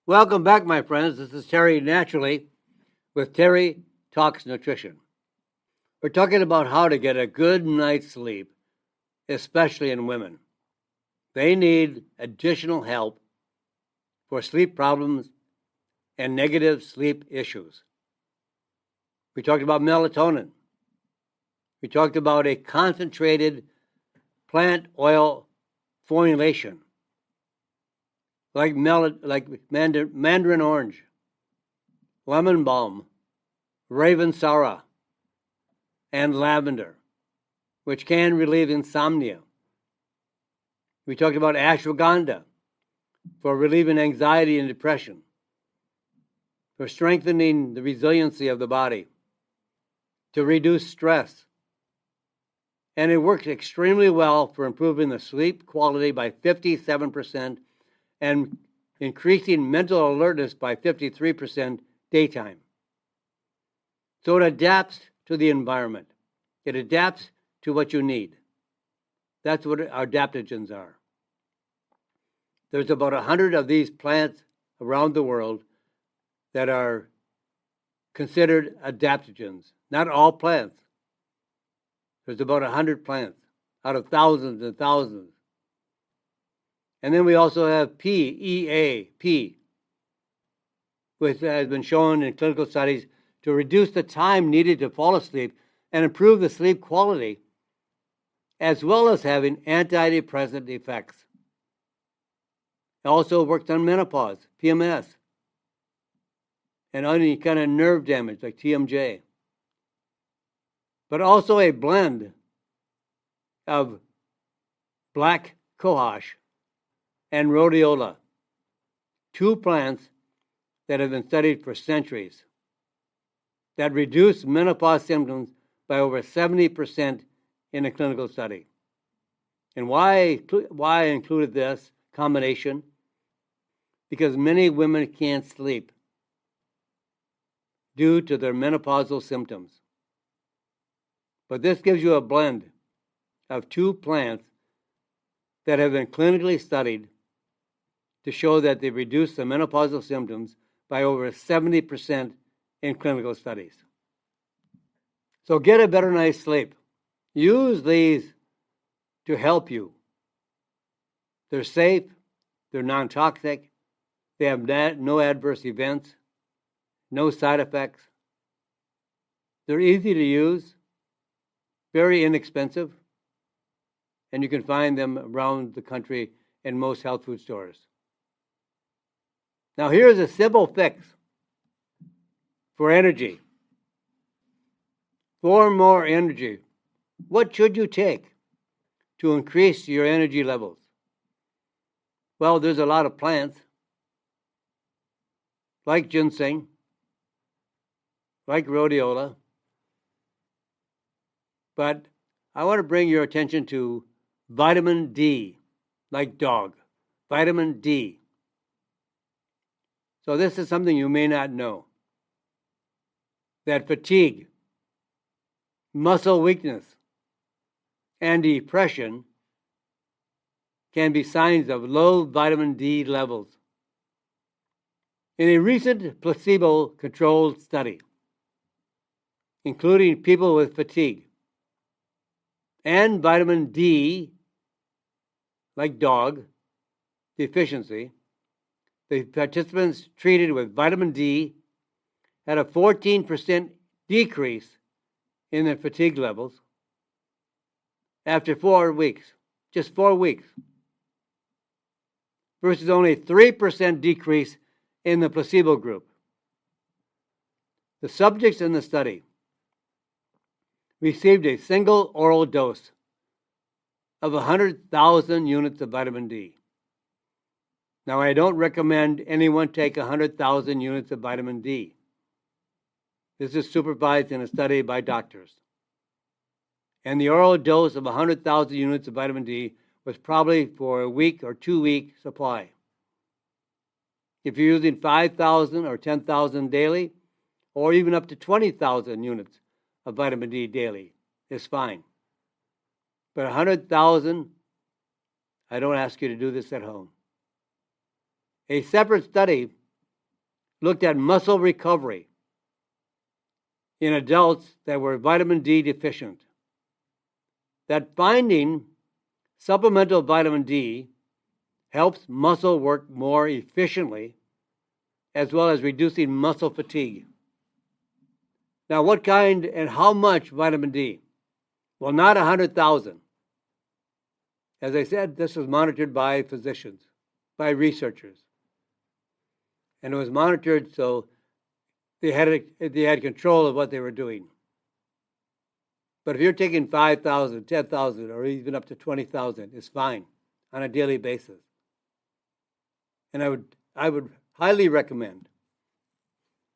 Welcome back, my friends. This is Terry Naturally with Terry Talks Nutrition. We're talking about how to get a good night's sleep, especially in women. They need additional help for sleep problems and negative sleep issues. We talked about melatonin. We talked about a concentrated plant oil formulation like mandarin orange, lemon balm, ravensara, and lavender, which can relieve insomnia. We talked about ashwagandha for relieving anxiety and depression, for strengthening the resiliency of the body, to reduce stress. And it works extremely well for improving the sleep quality by 57% and increasing mental alertness by 53% daytime. So it adapts to the environment. It adapts to what you need. That's what our adaptogens are. There's about 100 of these plants around the world that are considered adaptogens. Not all plants. There's about 100 plants out of thousands and thousands. And then we also have PEAP, which has been shown in clinical studies to reduce the time needed to fall asleep and improve the sleep quality, as well as having antidepressant effects. It also works on menopause, PMS, and any kind of nerve damage like TMJ. But also a blend of black cohosh and rhodiola, two plants that have been studied for centuries, that reduce menopause symptoms by over 70% in a clinical study. And why I included this combination? Because many women can't sleep due to their menopausal symptoms. But this gives you a blend of two plants that have been clinically studied to show that they reduce the menopausal symptoms by over 70% in clinical studies. So get a better night's sleep. Use these to help you. They're safe, they're non-toxic, they have no adverse events, no side effects. They're easy to use, very inexpensive, and you can find them around the country in most health food stores. Now here's a simple fix for energy. For more energy, what should you take to increase your energy levels? Well, there's a lot of plants like ginseng, like rhodiola, but I want to bring your attention to vitamin D, like dog, vitamin D. So this is something you may not know, that fatigue, muscle weakness, and depression can be signs of low vitamin D levels. In a recent placebo-controlled study, including people with fatigue and vitamin D, like dog, deficiency, the participants treated with vitamin D had a 14% decrease in their fatigue levels after 4 weeks, just 4 weeks, versus only 3% decrease in the placebo group. The subjects in the study received a single oral dose of 100,000 units of vitamin D. Now, I don't recommend anyone take 100,000 units of vitamin D. This is supervised in a study by doctors. And the oral dose of 100,000 units of vitamin D was probably for a week or 2 week supply. If you're using 5,000 or 10,000 daily, or even up to 20,000 units of vitamin D daily, it's fine. But 100,000, I don't ask you to do this at home. A separate study looked at muscle recovery in adults that were vitamin D deficient. That finding supplemental vitamin D helps muscle work more efficiently, as well as reducing muscle fatigue. Now, what kind and how much vitamin D? Well, not 100,000. As I said, this was monitored by physicians, by researchers. And it was monitored so they had control of what they were doing. But if you're taking 5,000, 10,000, or even up to 20,000, it's fine on a daily basis. And I would highly recommend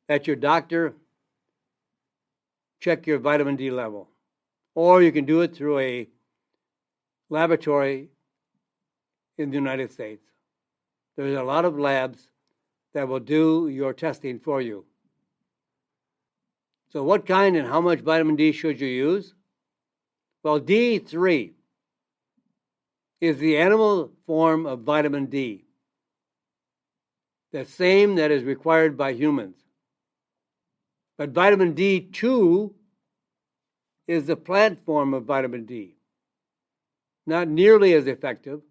that your doctor check your vitamin D level. Or you can do it through a laboratory in the United States. There's a lot of labs that will do your testing for you. So what kind and how much vitamin D should you use? Well, D3 is the animal form of vitamin D, the same that is required by humans. But vitamin D2 is the plant form of vitamin D. Not nearly as effective,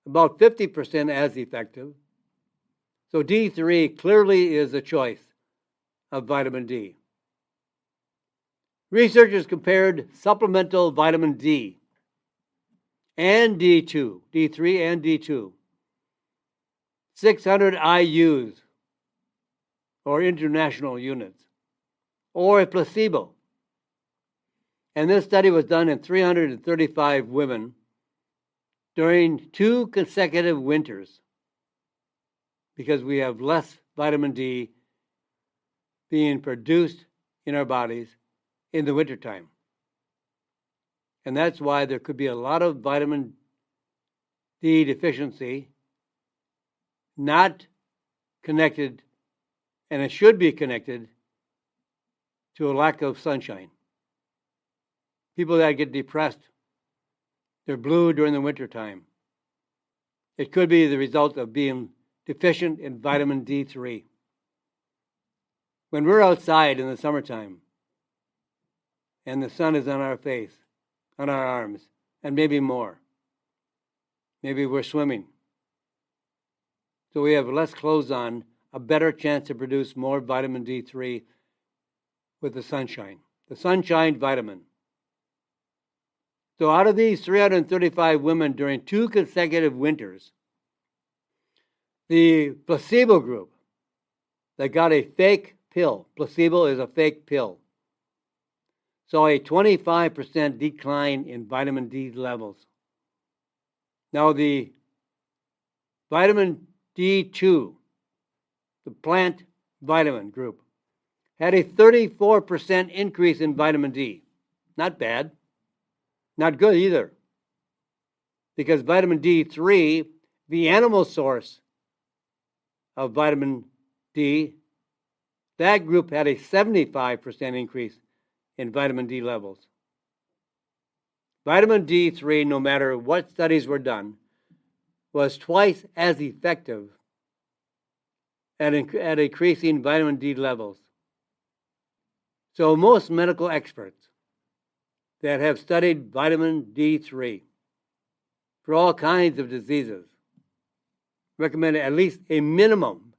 about 50% as effective. So D3 clearly is a choice of vitamin D. Researchers compared supplemental vitamin D and D2, D3 and D2, 600 IUs, or international units, or a placebo. And this study was done in 335 women during 2 consecutive winters, because we have less vitamin D being produced in our bodies in the wintertime. And that's why there could be a lot of vitamin D deficiency not connected, and it should be connected, to a lack of sunshine. People that get depressed, they're blue during the wintertime. It could be the result of being deficient in vitamin D3. When we're outside in the summertime and the sun is on our face, on our arms, and maybe more, maybe we're swimming, so we have less clothes on, a better chance to produce more vitamin D3 with the sunshine vitamin. So out of these 335 women during 2 consecutive winters, the placebo group that got a fake pill, placebo is a fake pill, saw a 25% decline in vitamin D levels. Now the vitamin D2, the plant vitamin group, had a 34% increase in vitamin D. Not bad. Not good either. Because vitamin D3, the animal source of vitamin D, that group had a 75% increase in vitamin D levels. Vitamin D3, no matter what studies were done, was twice as effective at increasing vitamin D levels. So most medical experts that have studied vitamin D3 for all kinds of diseases recommend at least a minimum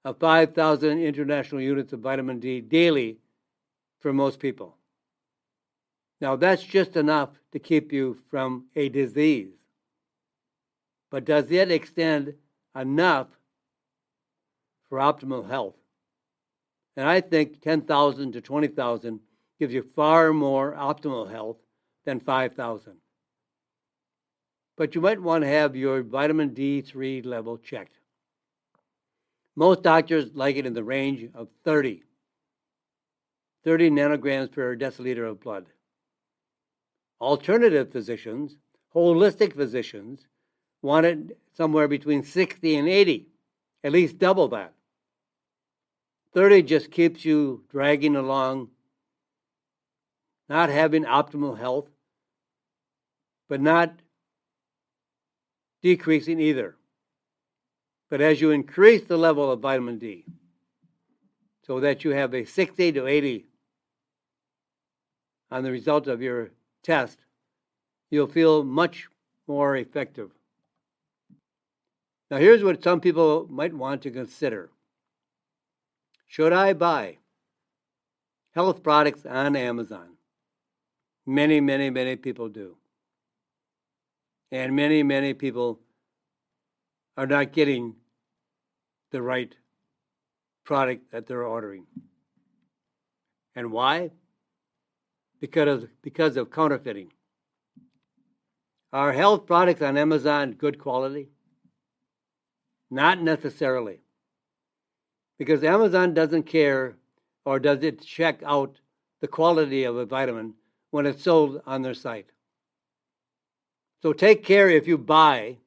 of 5,000 international units of vitamin D daily for most people. Now that's just enough to keep you from a disease. But does it extend enough for optimal health? And I think 10,000 to 20,000 gives you far more optimal health than 5,000. But you might want to have your vitamin D3 level checked. Most doctors like it in the range of 30 nanograms per deciliter of blood. Alternative physicians, holistic physicians, want it somewhere between 60 and 80, at least double that. 30 just keeps you dragging along, not having optimal health, but not decreasing either. But as you increase the level of vitamin D, so that you have a 60 to 80 on the result of your test, you'll feel much more effective. Now, here's what some people might want to consider. Should I buy health products on Amazon? Many, many, many people do. And many, many people are not getting the right product that they're ordering. And why? Because of counterfeiting. Are health products on Amazon good quality? Not necessarily. Because Amazon doesn't care, or does it check out the quality of a vitamin when it's sold on their site. So take care if you buy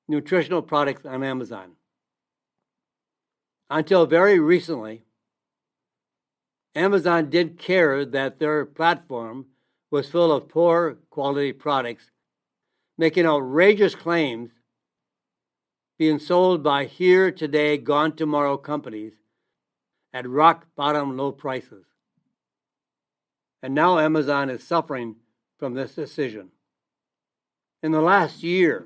nutritional products on Amazon. Until very recently, Amazon did care that their platform was full of poor quality products, making outrageous claims, being sold by here today, gone tomorrow companies at rock bottom low prices. And now Amazon is suffering from this decision. In the last year,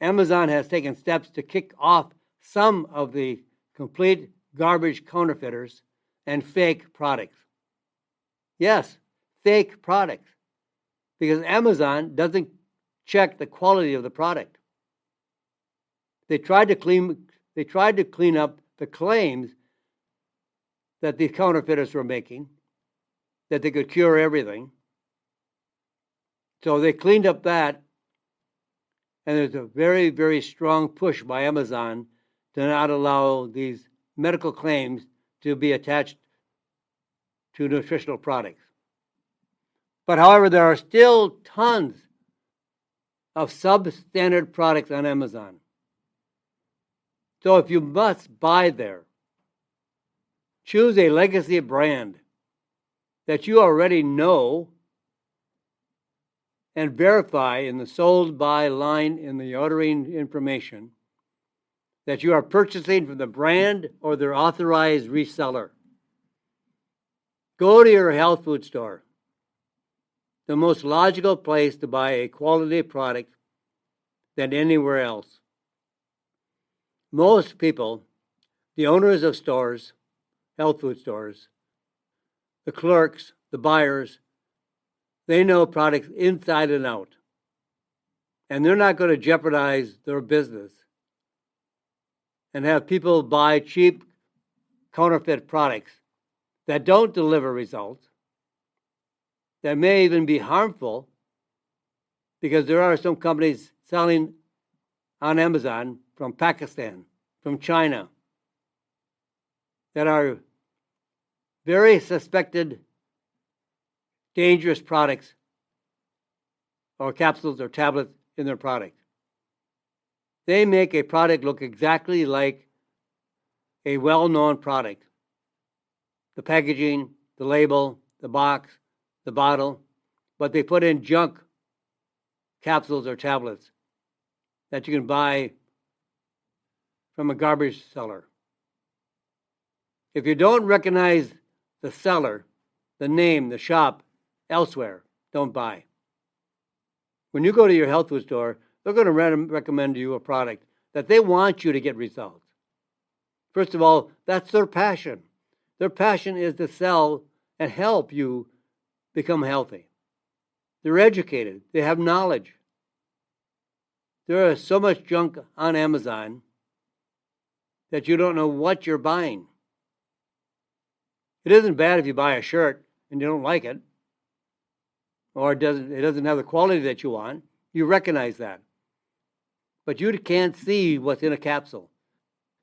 Amazon has taken steps to kick off some of the complete garbage counterfeiters and fake products. Yes, fake products. Because Amazon doesn't check the quality of the product. They tried to clean up the claims that the counterfeiters were making, that they could cure everything. So they cleaned up that, and there's a very, very strong push by Amazon to not allow these medical claims to be attached to nutritional products. But however, there are still tons of substandard products on Amazon. So if you must buy there, choose a legacy brand that you already know and verify in the sold by line in the ordering information that you are purchasing from the brand or their authorized reseller. Go to your health food store, the most logical place to buy a quality product than anywhere else. Most people, the owners of stores, health food stores, the clerks, the buyers, they know products inside and out. And they're not going to jeopardize their business and have people buy cheap counterfeit products that don't deliver results, that may even be harmful, because there are some companies selling on Amazon from Pakistan, from China, that are very suspected dangerous products or capsules or tablets in their product. They make a product look exactly like a well-known product. The packaging, the label, the box, the bottle, but they put in junk capsules or tablets that you can buy from a garbage seller. If you don't recognize the seller, the name, the shop, elsewhere, don't buy. When you go to your health food store, they're going to recommend to you a product that they want you to get results. First of all, that's their passion. Their passion is to sell and help you become healthy. They're educated. They have knowledge. There is so much junk on Amazon that you don't know what you're buying. It isn't bad if you buy a shirt and you don't like it, or it doesn't have the quality that you want. You recognize that. But you can't see what's in a capsule.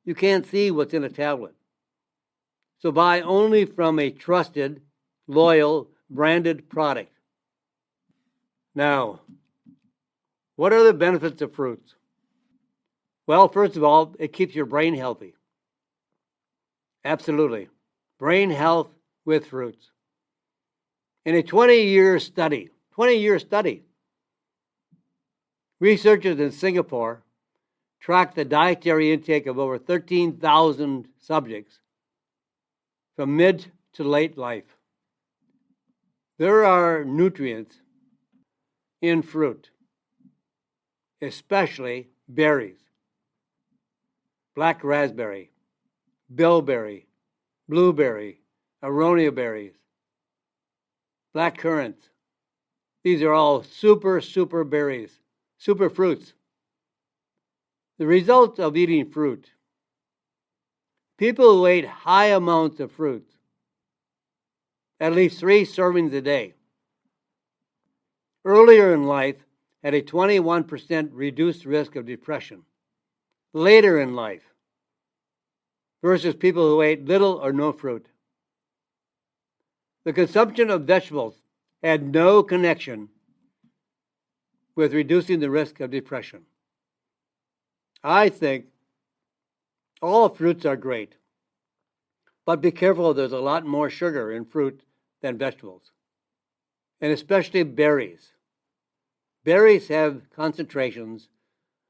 You can't see what's in a tablet. So buy only from a trusted, loyal, branded product. Now, what are the benefits of fruits? Well, first of all, it keeps your brain healthy. Absolutely. Brain health with fruits. In a 20-year study, researchers in Singapore tracked the dietary intake of over 13,000 subjects from mid to late life. There are nutrients in fruit, especially berries: black raspberry, bilberry, blueberry, aronia berries, black currants. These are all super berries, super fruits. The result of eating fruit: people who ate high amounts of fruit, at least 3 servings a day, earlier in life had a 21% reduced risk of depression later in life versus people who ate little or no fruit. The consumption of vegetables had no connection with reducing the risk of depression. I think all fruits are great, but be careful, there's a lot more sugar in fruit than vegetables, and especially berries. Berries have concentrations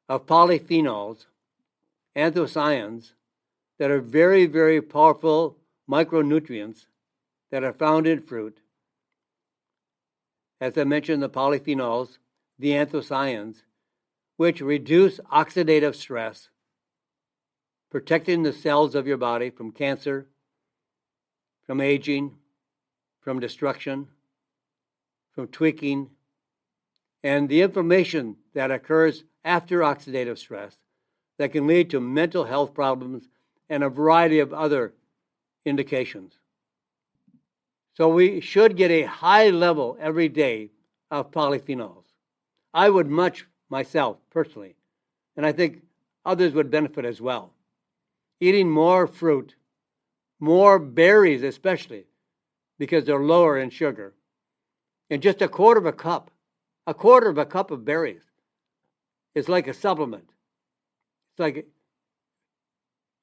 of polyphenols, anthocyanins, that are very powerful micronutrients that are found in fruit. As I mentioned, the polyphenols, the anthocyanins, which reduce oxidative stress, protecting the cells of your body from cancer, from aging, from destruction, from tweaking, and the inflammation that occurs after oxidative stress that can lead to mental health problems and a variety of other indications. So we should get a high level every day of polyphenols. I would much myself personally, and I think others would benefit as well, eating more fruit, more berries especially, because they're lower in sugar, and just a quarter of a cup of berries is like a supplement. It's like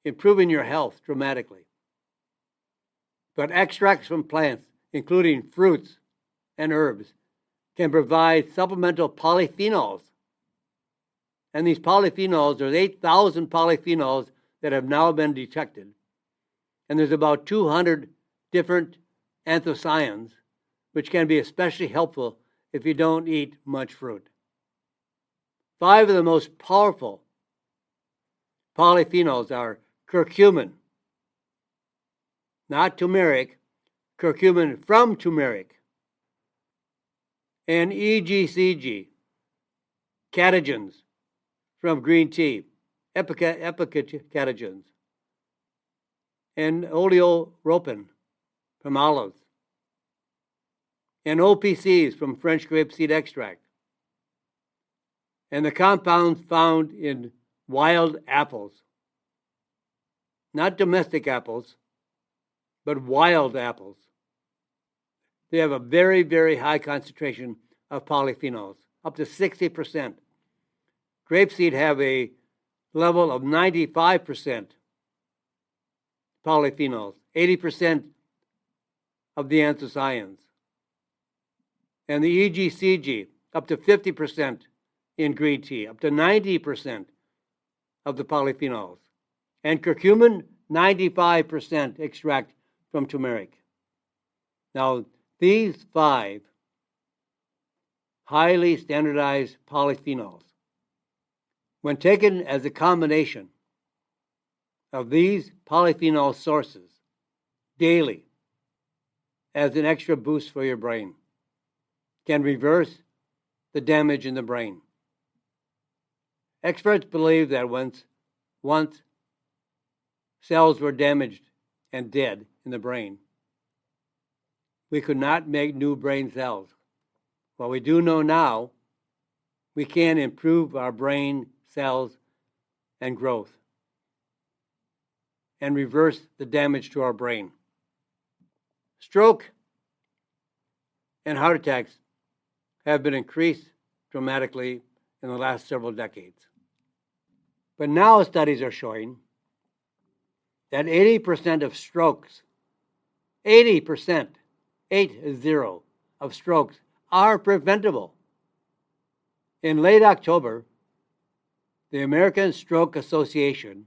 improving your health dramatically. But extracts from plants, including fruits and herbs, can provide supplemental polyphenols. And these polyphenols, there's 8,000 polyphenols that have now been detected. And there's about 200 different anthocyanins, which can be especially helpful if you don't eat much fruit. 5 of the most powerful polyphenols are curcumin, not turmeric, curcumin from turmeric, and EGCG, catechins from green tea, epicatechins, and oleoropin from olives, and OPCs from French grapeseed extract, and the compounds found in wild apples, not domestic apples, but wild apples. They have a very high concentration of polyphenols, up to 60%. Grapeseed have a level of 95% polyphenols, 80% of the anthocyanins. And the EGCG, up to 50% in green tea, up to 90% of the polyphenols. And curcumin, 95% extract from turmeric. Now, these 5 highly standardized polyphenols, when taken as a combination of these polyphenol sources daily as an extra boost for your brain, can reverse the damage in the brain. Experts believe that once cells were damaged and dead in the brain, we could not make new brain cells. What we do know now, we can improve our brain cells and growth and reverse the damage to our brain. Stroke and heart attacks have been increased dramatically in the last several decades. But now studies are showing that 80% of strokes, 80%, 80 of strokes are preventable. In late October, the American Stroke Association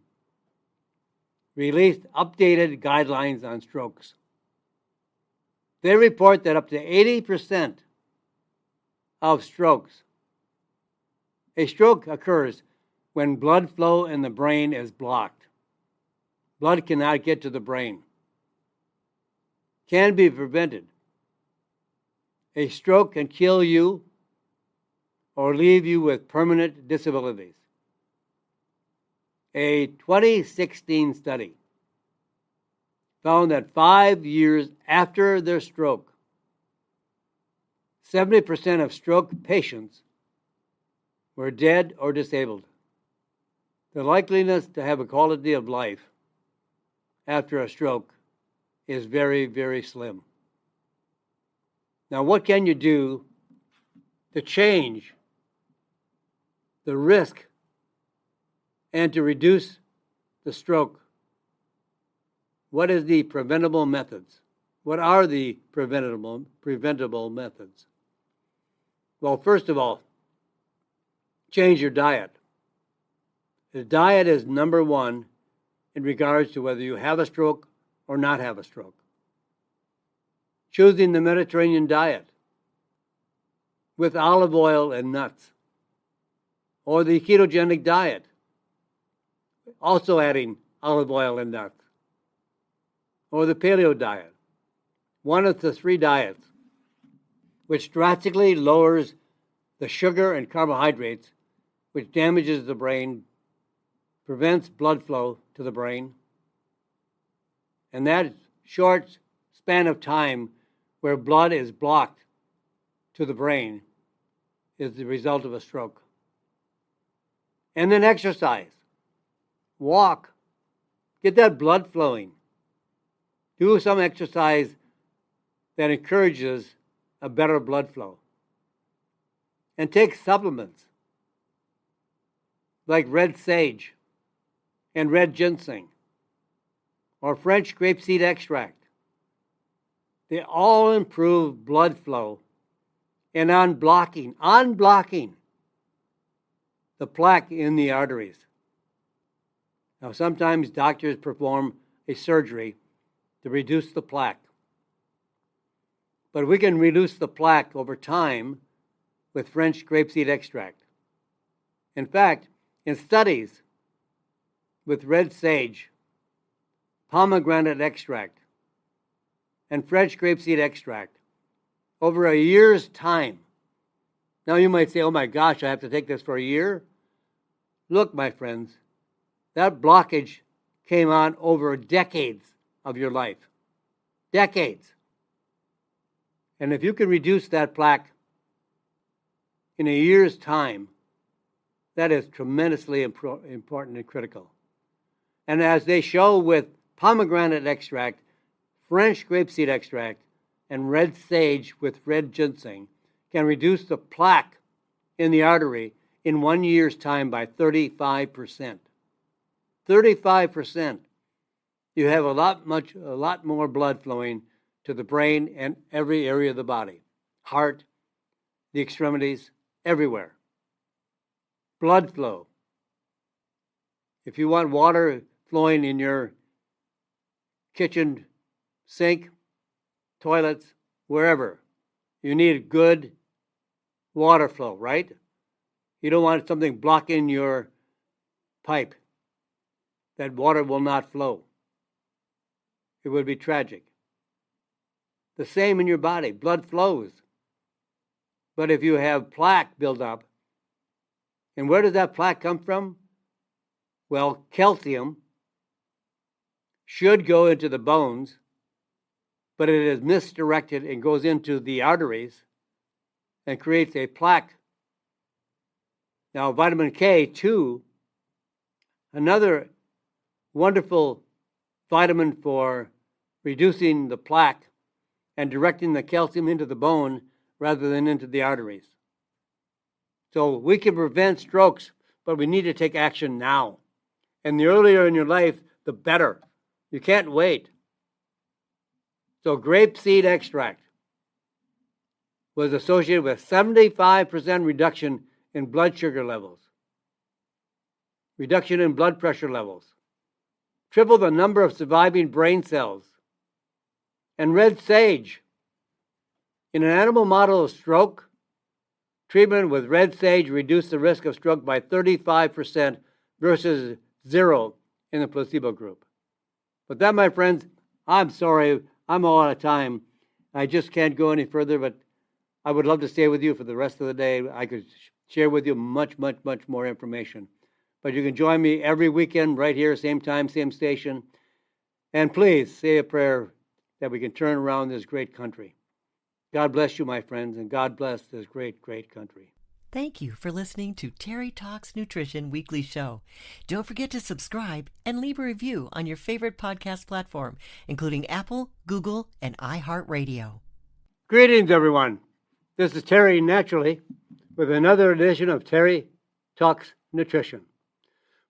released updated guidelines on strokes. They report that up to 80% of strokes, a stroke occurs when blood flow in the brain is blocked. Blood cannot get to the brain. Can be prevented. A stroke can kill you or leave you with permanent disabilities. A 2016 study found that 5 years after their stroke, 70% of stroke patients were dead or disabled. The likeliness to have a quality of life after a stroke is very, very slim. Now, what can you do to change the risk and to reduce the stroke? What is the preventable methods? What are the preventable methods? Well, first of all, change your diet. The diet is number one in regards to whether you have a stroke or not have a stroke. Choosing the Mediterranean diet with olive oil and nuts, or the ketogenic diet, also adding olive oil and nuts, or the paleo diet, one of the three diets, which drastically lowers the sugar and carbohydrates, which damages the brain, prevents blood flow to the brain. And that short span of time where blood is blocked to the brain is the result of a stroke. And then exercise. Walk. Get that blood flowing. Do some exercise that encourages a better blood flow. And take supplements like red sage and red ginseng or French grapeseed extract. They all improve blood flow and unblocking the plaque in the arteries. Now, sometimes doctors perform a surgery to reduce the plaque. But we can reduce the plaque over time with French grapeseed extract. In fact, in studies with red sage, pomegranate extract, and French grapeseed extract, over a year's time. Now you might say, oh my gosh, I have to take this for a year? Look, my friends, that blockage came on over decades of your life. Decades. And if you can reduce that plaque in a year's time, that is tremendously important and critical. And as they show with pomegranate extract, French grapeseed extract, and red sage with red ginseng can reduce the plaque in the artery in 1 year's time by 35%. 35%. You have a lot more blood flowing to the brain and every area of the body. Heart, the extremities, everywhere. Blood flow. If you want water flowing in your kitchen sink, toilets, wherever, you need good water flow, right? You don't want something blocking your pipe. That water will not flow. It would be tragic. The same in your body. Blood flows. But if you have plaque build up, and where does that plaque come from? Well, calcium should go into the bones, but it is misdirected and goes into the arteries and creates a plaque. Now, vitamin K2, another wonderful vitamin for reducing the plaque and directing the calcium into the bone rather than into the arteries. So we can prevent strokes, but we need to take action now. And the earlier in your life, the better. You can't wait. So grapeseed extract was associated with 75% reduction in blood sugar levels. reduction in blood pressure levels, triple the number of surviving brain cells, and red sage. In an animal model of stroke, treatment with red sage reduced the risk of stroke by 35% versus 0 in the placebo group. But that, my friends, I'm sorry, I'm all out of time. I just can't go any further, but I would love to stay with you for the rest of the day. I could share with you much, much, much more information. But you can join me every weekend right here, same time, same station. And please say a prayer that we can turn around this great country. God bless you, my friends, and God bless this great, great country. Thank you for listening to Terry Talks Nutrition Weekly Show. Don't forget to subscribe and leave a review on your favorite podcast platform, including Apple, Google, and iHeartRadio. Greetings, everyone. This is Terry Naturally with another edition of Terry Talks Nutrition.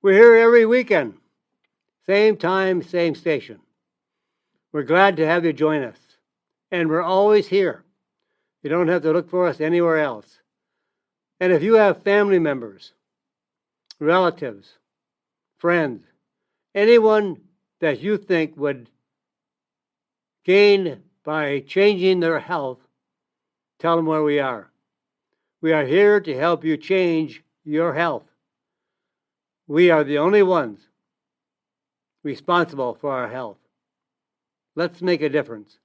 We're here every weekend, same time, same station. We're glad to have you join us, and we're always here. You don't have to look for us anywhere else. And if you have family members, relatives, friends, anyone that you think would gain by changing their health, tell them where we are. We are here to help you change your health. We are the only ones responsible for our health. Let's make a difference.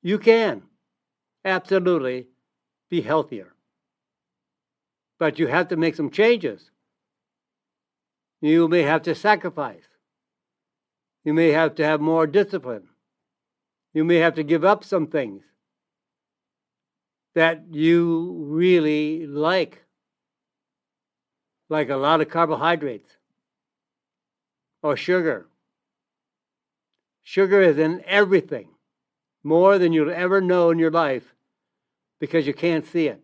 You can absolutely be healthier. But you have to make some changes. You may have to sacrifice. You may have to have more discipline. You may have to give up some things that you really like a lot of carbohydrates or sugar. Sugar is in everything, more than you'll ever know in your life because you can't see it.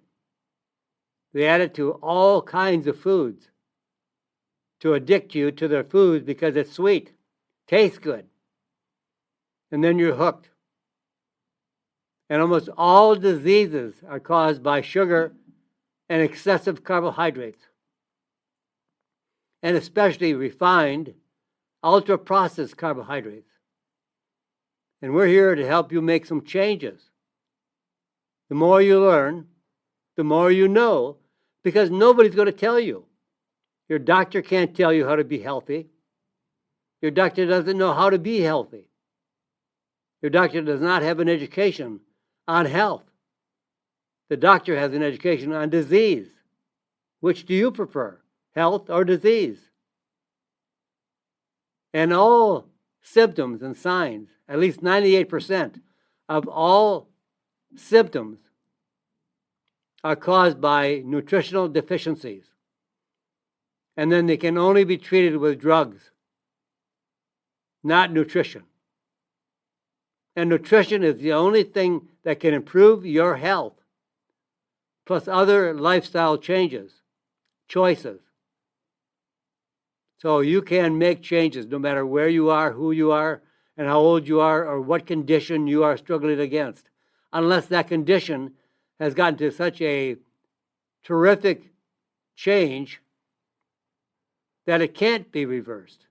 They add it to all kinds of foods to addict you to their foods because it's sweet, tastes good, and then you're hooked. And almost all diseases are caused by sugar and excessive carbohydrates, and especially refined, ultra-processed carbohydrates. And we're here to help you make some changes. The more you learn, the more you know, because nobody's going to tell you. Your doctor can't tell you how to be healthy. Your doctor doesn't know how to be healthy. Your doctor does not have an education on health. The doctor has an education on disease. Which do you prefer, health or disease? And all symptoms and signs, at least 98% of all symptoms are caused by nutritional deficiencies. And then they can only be treated with drugs, not nutrition. And nutrition is the only thing that can improve your health, plus other lifestyle changes, choices. So you can make changes no matter where you are, who you are, and how old you are, or what condition you are struggling against, unless that condition has gotten to such a terrific change that it can't be reversed.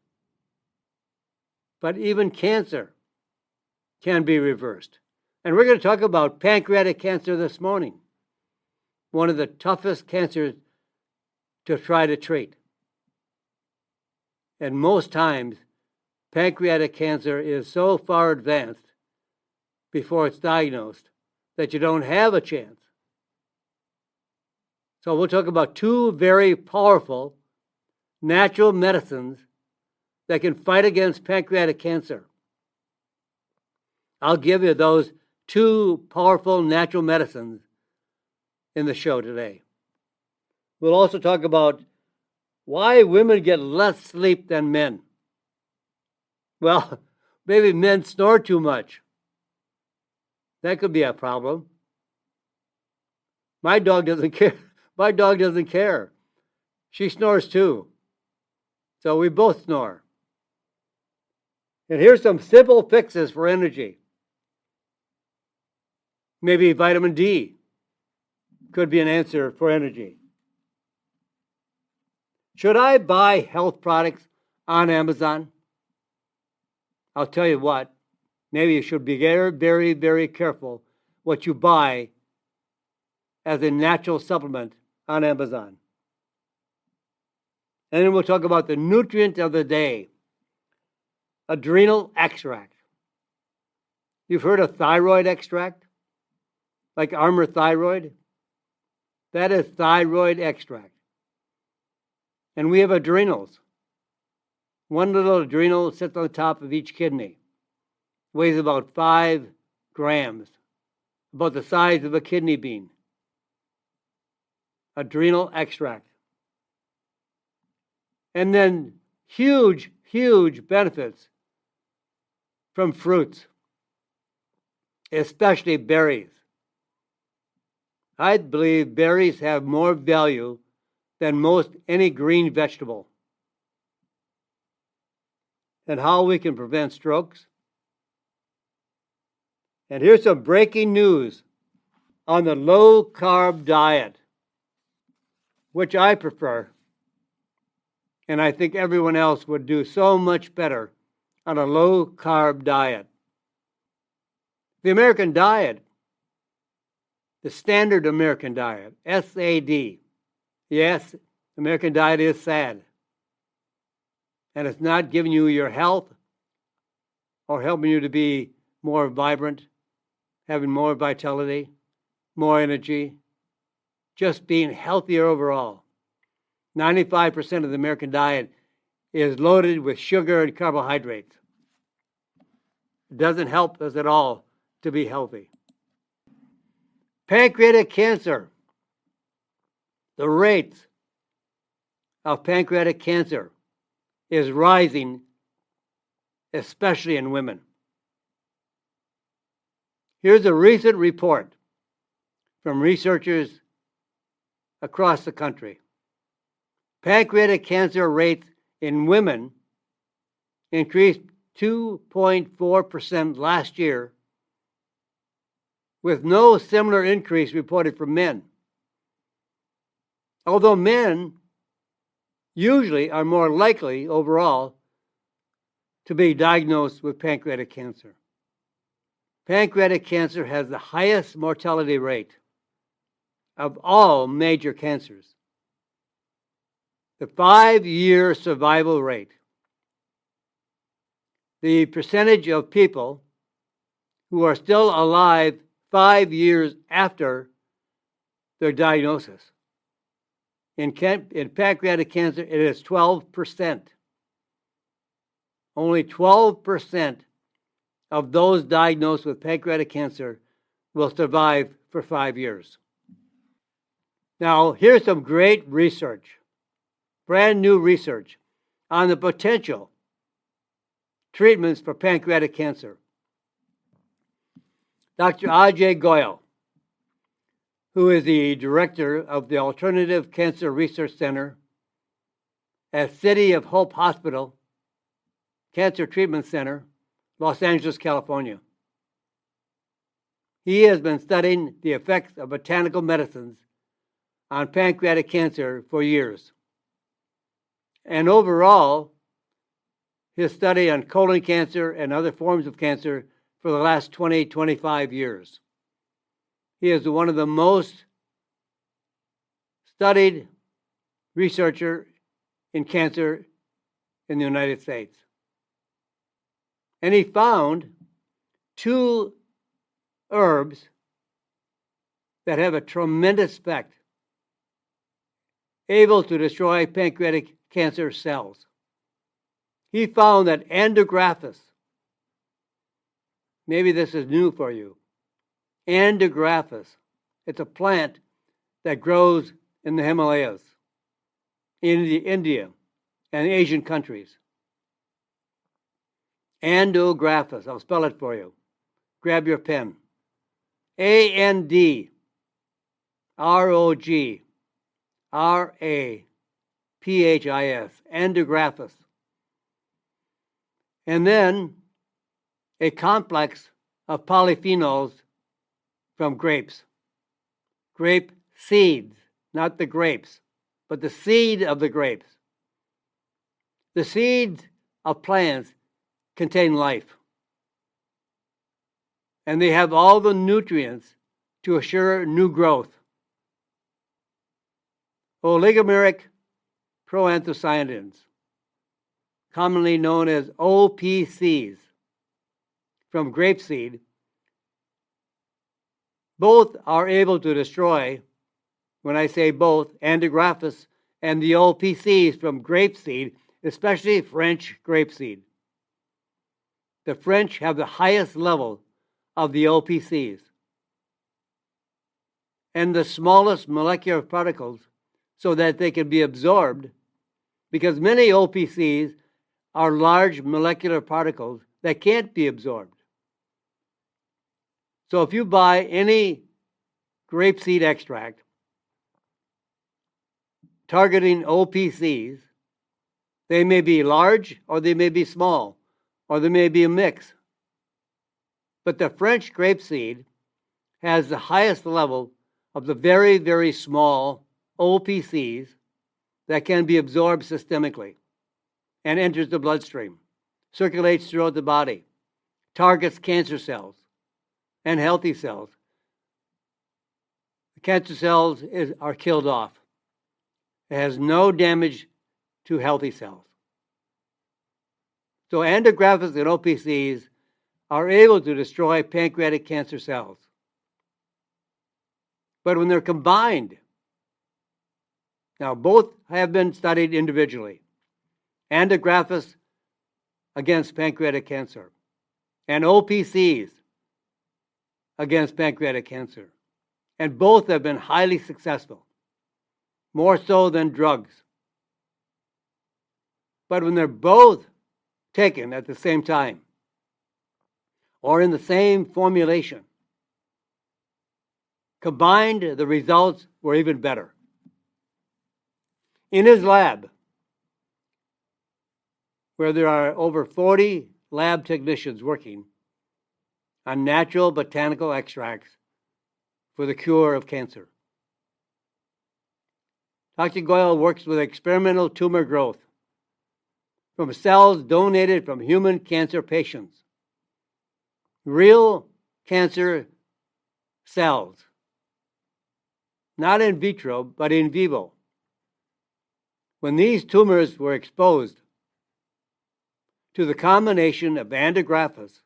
But even cancer can be reversed. And we're going to talk about pancreatic cancer this morning, one of the toughest cancers to try to treat. And most times, pancreatic cancer is so far advanced before it's diagnosed that you don't have a chance. So we'll talk about two very powerful natural medicines that can fight against pancreatic cancer. I'll give you those two powerful natural medicines in the show today. We'll also talk about why women get less sleep than men. Well, maybe men snore too much. That could be a problem. My dog doesn't care. My dog doesn't care. She snores too. So we both snore. And here's some simple fixes for energy. Maybe vitamin D could be an answer for energy. Should I buy health products on Amazon? I'll tell you what, maybe you should be very, very, very careful what you buy as a natural supplement on Amazon. And then we'll talk about the nutrient of the day, adrenal extract. You've heard of thyroid extract, like Armour Thyroid? That is thyroid extract. And we have adrenals. One little adrenal sits on the top of each kidney, weighs about 5 grams, about the size of a kidney bean. Adrenal extract. And then huge, huge benefits from fruits, especially berries. I believe berries have more value than most any green vegetable. And how we can prevent strokes. And here's some breaking news on the low-carb diet, which I prefer. And I think everyone else would do so much better on a low-carb diet. The American diet, the standard American diet, SAD. Yes, American diet is sad. And it's not giving you your health or helping you to be more vibrant, having more vitality, more energy, just being healthier overall. 95% of the American diet is loaded with sugar and carbohydrates. It doesn't help us at all to be healthy. Pancreatic cancer. The rates of pancreatic cancer is rising, especially in women. Here's a recent report from researchers across the country. Pancreatic cancer rates in women increased 2.4% last year, with no similar increase reported for men. Although men usually are more likely overall to be diagnosed with pancreatic cancer. Pancreatic cancer has the highest mortality rate of all major cancers. The 5-year survival rate, the percentage of people who are still alive 5 years after their diagnosis. In pancreatic cancer, it is 12%. Only 12% of those diagnosed with pancreatic cancer will survive for 5 years. Now, here's some great research, brand new research on the potential treatments for pancreatic cancer. Dr. Ajay Goyal, who is the director of the Alternative Cancer Research Center at City of Hope Hospital Cancer Treatment Center, Los Angeles, California. He has been studying the effects of botanical medicines on pancreatic cancer for years. And overall, his study on colon cancer and other forms of cancer for the last 25 years. He is one of the most studied researcher in cancer in the United States. And he found 2 herbs that have a tremendous effect, able to destroy pancreatic cancer cells. He found that andrographis, maybe this is new for you, andrographis, it's a plant that grows in the Himalayas, in India and Asian countries. Andrographis, I'll spell it for you. Grab your pen. ANDROGRAPHIS, andrographis. And then a complex of polyphenols from grapes. Grape seeds, not the grapes, but the seed of the grapes. The seeds of plants contain life, and they have all the nutrients to assure new growth. Oligomeric proanthocyanins, commonly known as OPCs, from grapeseed, both are able to destroy, when I say both, Andrographis and the OPCs from grapeseed, especially French grapeseed. The French have the highest level of the OPCs and the smallest molecular particles so that they can be absorbed, because many OPCs are large molecular particles that can't be absorbed. So if you buy any grapeseed extract targeting OPCs, they may be large or they may be small or they may be a mix. But the French grapeseed has the highest level of the very, very small OPCs that can be absorbed systemically and enters the bloodstream, circulates throughout the body, targets cancer cells and healthy cells. The cancer cells are killed off. It has no damage to healthy cells. So Andrographis and OPCs are able to destroy pancreatic cancer cells. But when they're combined, now both have been studied individually, Andrographis against pancreatic cancer and OPCs against pancreatic cancer. And both have been highly successful, more so than drugs. But when they're both taken at the same time or in the same formulation, combined, the results were even better. In his lab, where there are over 40 lab technicians working on natural botanical extracts for the cure of cancer, Dr. Goyle works with experimental tumor growth from cells donated from human cancer patients. Real cancer cells, not in vitro, but in vivo. When these tumors were exposed to the combination of Andrographis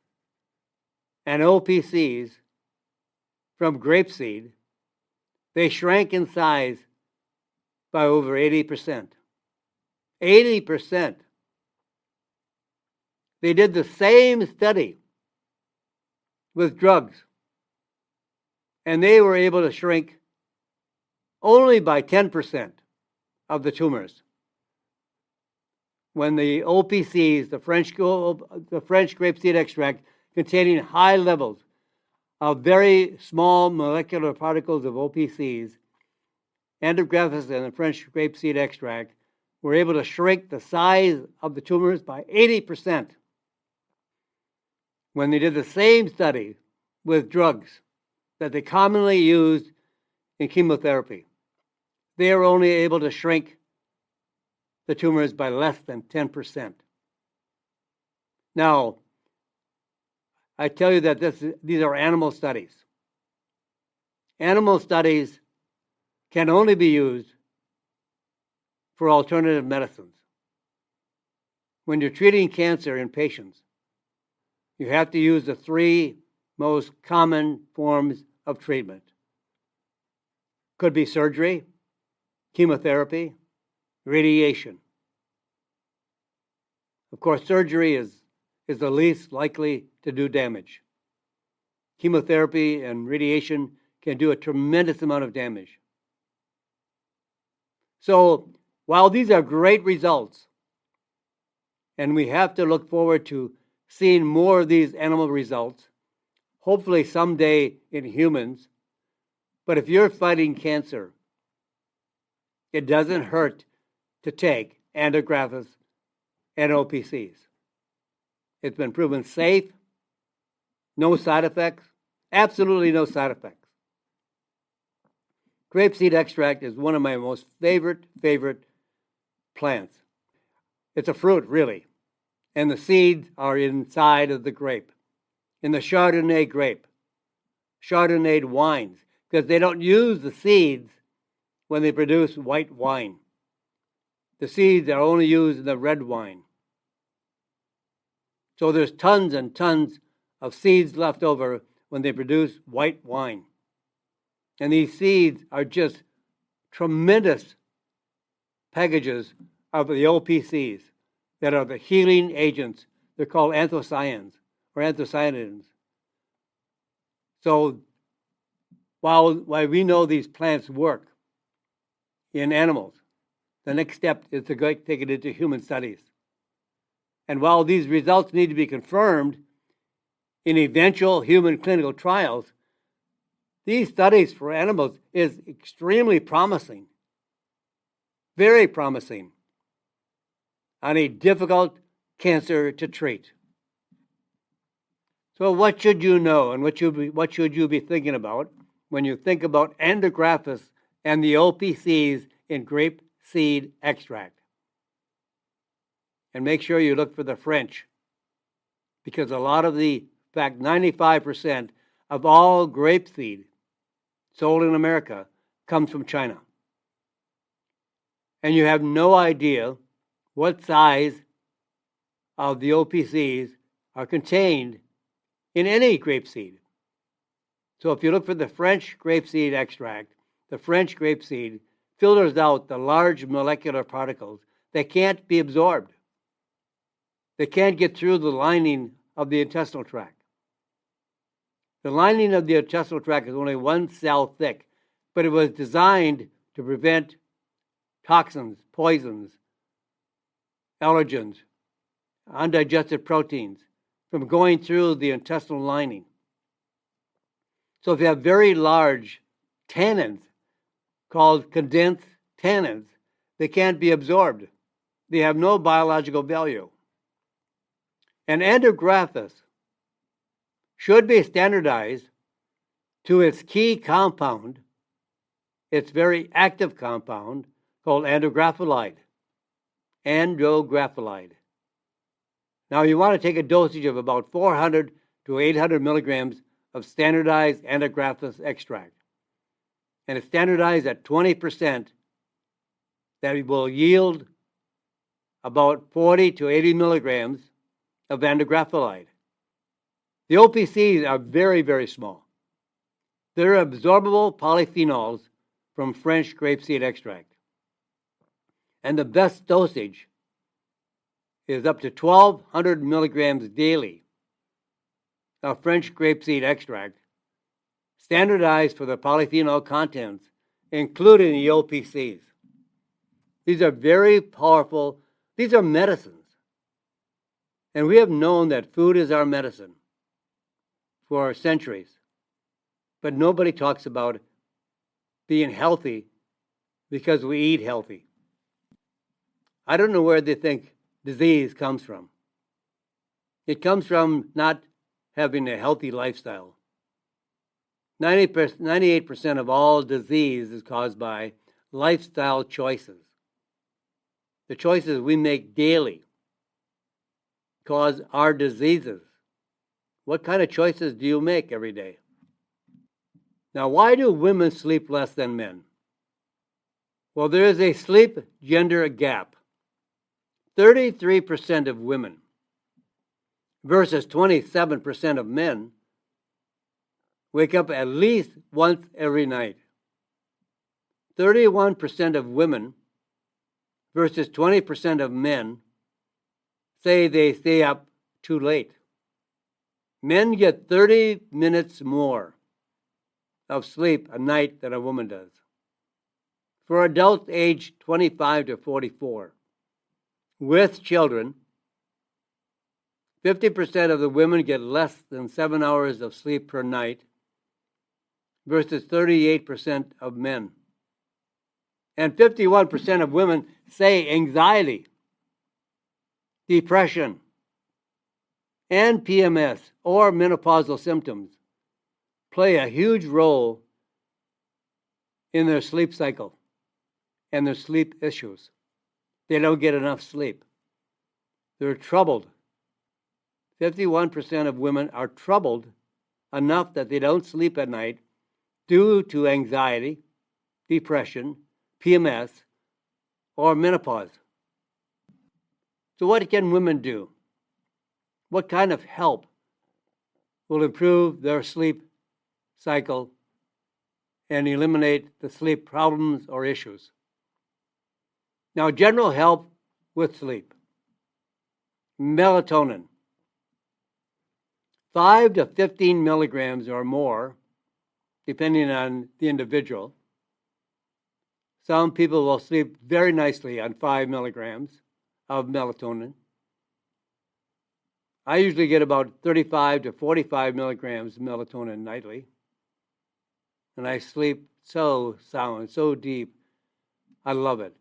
and OPCs from grapeseed, they shrank in size by over 80%. 80%. They did the same study with drugs, and they were able to shrink only by 10% of the tumors. When the OPCs, the French grapeseed extract, containing high levels of very small molecular particles of OPCs, Andrographis and the French grapeseed extract were able to shrink the size of the tumors by 80%. When they did the same study with drugs that they commonly used in chemotherapy, they were only able to shrink the tumors by less than 10%. Now, I tell you that these are animal studies. Animal studies can only be used for alternative medicines. When you're treating cancer in patients, you have to use the three most common forms of treatment. Could be surgery, chemotherapy, radiation. Of course, surgery is the least likely to do damage. Chemotherapy and radiation can do a tremendous amount of damage. So, while these are great results, and we have to look forward to seeing more of these animal results, hopefully someday in humans, but if you're fighting cancer, it doesn't hurt to take Andrographis and OPCs. It's been proven safe, no side effects, absolutely no side effects. Grapeseed extract is one of my most favorite plants. It's a fruit, really. And the seeds are inside of the grape, in the Chardonnay grape, Chardonnay wines, because they don't use the seeds when they produce white wine. The seeds are only used in the red wine. So there's tons and tons of seeds left over when they produce white wine. And these seeds are just tremendous packages of the OPCs that are the healing agents. They're called anthocyanins or anthocyanins. So while we know these plants work in animals, the next step is to take it into human studies. And while these results need to be confirmed in eventual human clinical trials, these studies for animals is extremely promising, very promising, on a difficult cancer to treat. So what should you know, and what should you be thinking about when you think about Andrographis and the OPCs in grape seed extract? And make sure you look for the French, because a lot of in fact, 95% of all grape seed sold in America comes from China. And you have no idea what size of the OPCs are contained in any grapeseed. So if you look for the French grapeseed extract, the French grapeseed filters out the large molecular particles that can't be absorbed. They can't get through the lining of the intestinal tract. The lining of the intestinal tract is only 1 cell thick, but it was designed to prevent toxins, poisons, allergens, undigested proteins from going through the intestinal lining. So if you have very large tannins, called condensed tannins, they can't be absorbed. They have no biological value. And Andrographis should be standardized to its key compound, its very active compound, called andrographylide. Andrographylide. Now you want to take a dosage of about 400 to 800 milligrams of standardized Andrographis extract. And it's standardized at 20%. That will yield about 40 to 80 milligrams of andrographylide. The OPCs are very, very small. They're absorbable polyphenols from French grapeseed extract. And the best dosage is up to 1,200 milligrams daily of French grapeseed extract, standardized for the polyphenol contents, including the OPCs. These are very powerful. These are medicines. And we have known that food is our medicine for centuries. But nobody talks about being healthy because we eat healthy. I don't know where they think disease comes from. It comes from not having a healthy lifestyle. 98% of all disease is caused by lifestyle choices. The choices we make daily cause our diseases. What kind of choices do you make every day? Now, why do women sleep less than men? Well, there is a sleep gender gap. 33% of women versus 27% of men wake up at least once every night. 31% of women versus 20% of men say they stay up too late. Men get 30 minutes more of sleep a night than a woman does. For adults aged 25 to 44, with children, 50% of the women get less than 7 hours of sleep per night versus 38% of men. And 51% of women say anxiety, depression, and PMS or menopausal symptoms play a huge role in their sleep cycle and their sleep issues. They don't get enough sleep. They're troubled. 51% of women are troubled enough that they don't sleep at night due to anxiety, depression, PMS, or menopause. So what can women do? What kind of help will improve their sleep cycle and eliminate the sleep problems or issues? Now, general help with sleep. Melatonin. 5 to 15 milligrams or more, depending on the individual. Some people will sleep very nicely on 5 milligrams of melatonin. I usually get about 35 to 45 milligrams of melatonin nightly. And I sleep so sound, so deep. I love it.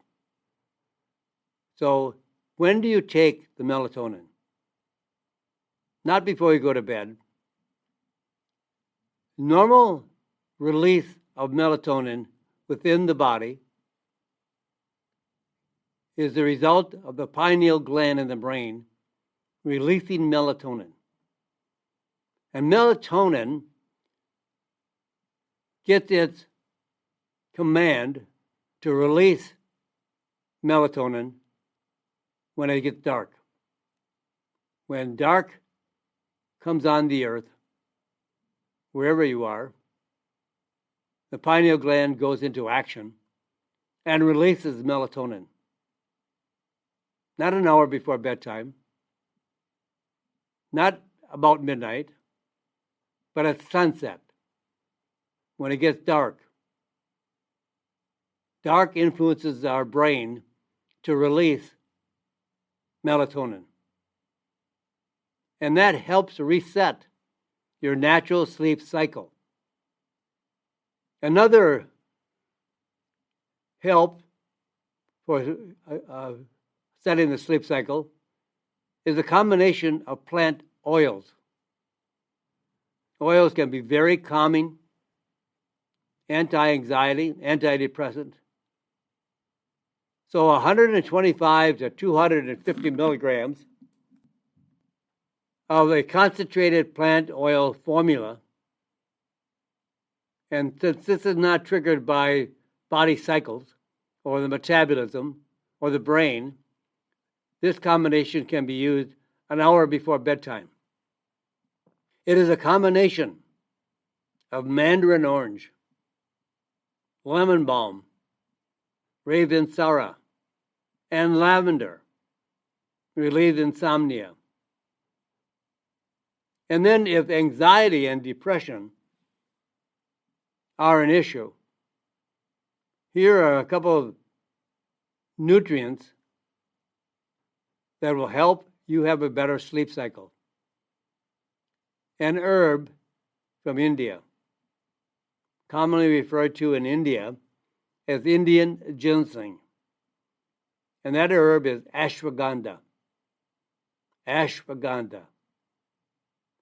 So when do you take the melatonin? Not before you go to bed. Normal release of melatonin within the body is the result of the pineal gland in the brain releasing melatonin. And melatonin gets its command to release melatonin when it gets dark. When dark comes on the earth, wherever you are, the pineal gland goes into action and releases melatonin. Not an hour before bedtime, not about midnight, but at sunset, when it gets dark. Dark influences our brain to release melatonin. And that helps reset your natural sleep cycle. Another help for setting the sleep cycle is a combination of plant oils. Oils can be very calming, anti-anxiety, antidepressant. So 125 to 250 milligrams of a concentrated plant oil formula. And since this is not triggered by body cycles or the metabolism or the brain, this combination can be used an hour before bedtime. It is a combination of mandarin orange, lemon balm, ravinsara, and lavender, relieves insomnia. And then if anxiety and depression are an issue, here are a couple of nutrients that will help you have a better sleep cycle. An herb from India, commonly referred to in India as Indian ginseng. And that herb is ashwagandha. Ashwagandha.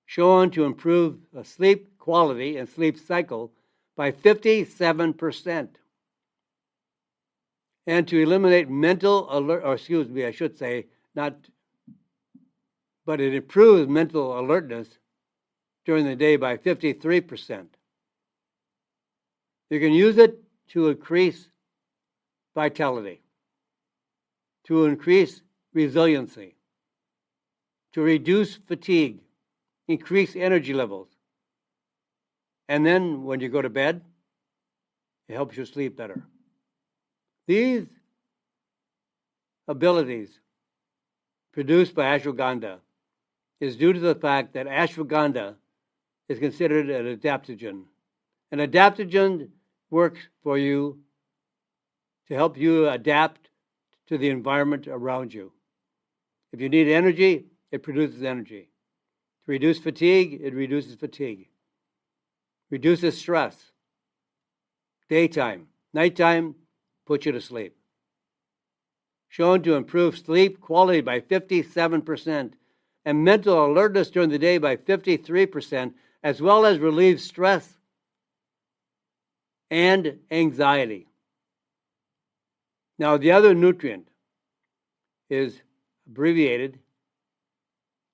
Shown to improve the sleep quality and sleep cycle by 57%. And to eliminate mental alert, or excuse me, I should say, but it improves mental alertness during the day by 53%. You can use it to increase vitality, to increase resiliency, to reduce fatigue, increase energy levels. And then when you go to bed, it helps you sleep better. These abilities produced by ashwagandha is due to the fact that ashwagandha is considered an adaptogen. An adaptogen works for you to help you adapt to the environment around you. If you need energy, it produces energy. To reduce fatigue, it reduces fatigue. Reduces stress. Daytime. Nighttime, puts you to sleep. Shown to improve sleep quality by 57% and mental alertness during the day by 53%, as well as relieve stress and anxiety. Now, the other nutrient is abbreviated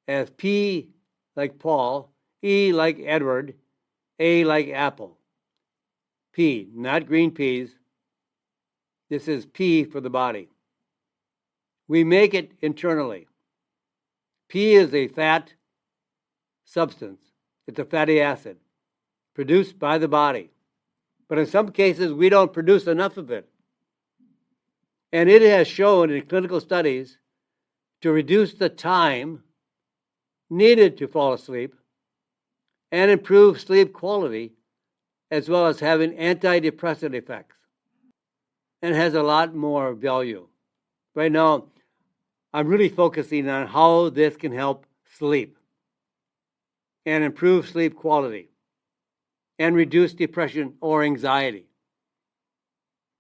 as P like Paul, E like Edward, A like apple. P, not green peas. This is P for the body. We make it internally. P is a fat substance. It's a fatty acid produced by the body. But in some cases, we don't produce enough of it. And it has shown in clinical studies to reduce the time needed to fall asleep and improve sleep quality, as well as having antidepressant effects. And has a lot more value. Right now, I'm really focusing on how this can help sleep and improve sleep quality and reduce depression or anxiety.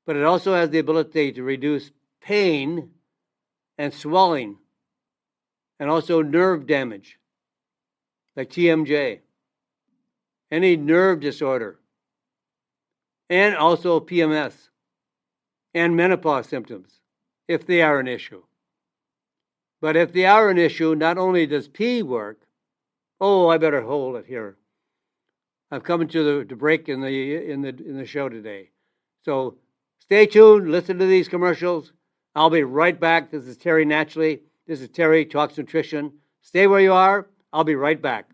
But it also has the ability to reduce pain and swelling and also nerve damage, like TMJ, any nerve disorder, and also PMS and menopause symptoms, if they are an issue. But if they are an issue, not only does P work, I better hold it here. I'm coming to the break in the show today. So stay tuned, listen to these commercials. I'll be right back. This is Terry Naturally. This is Terry Talks Nutrition. Stay where you are. I'll be right back.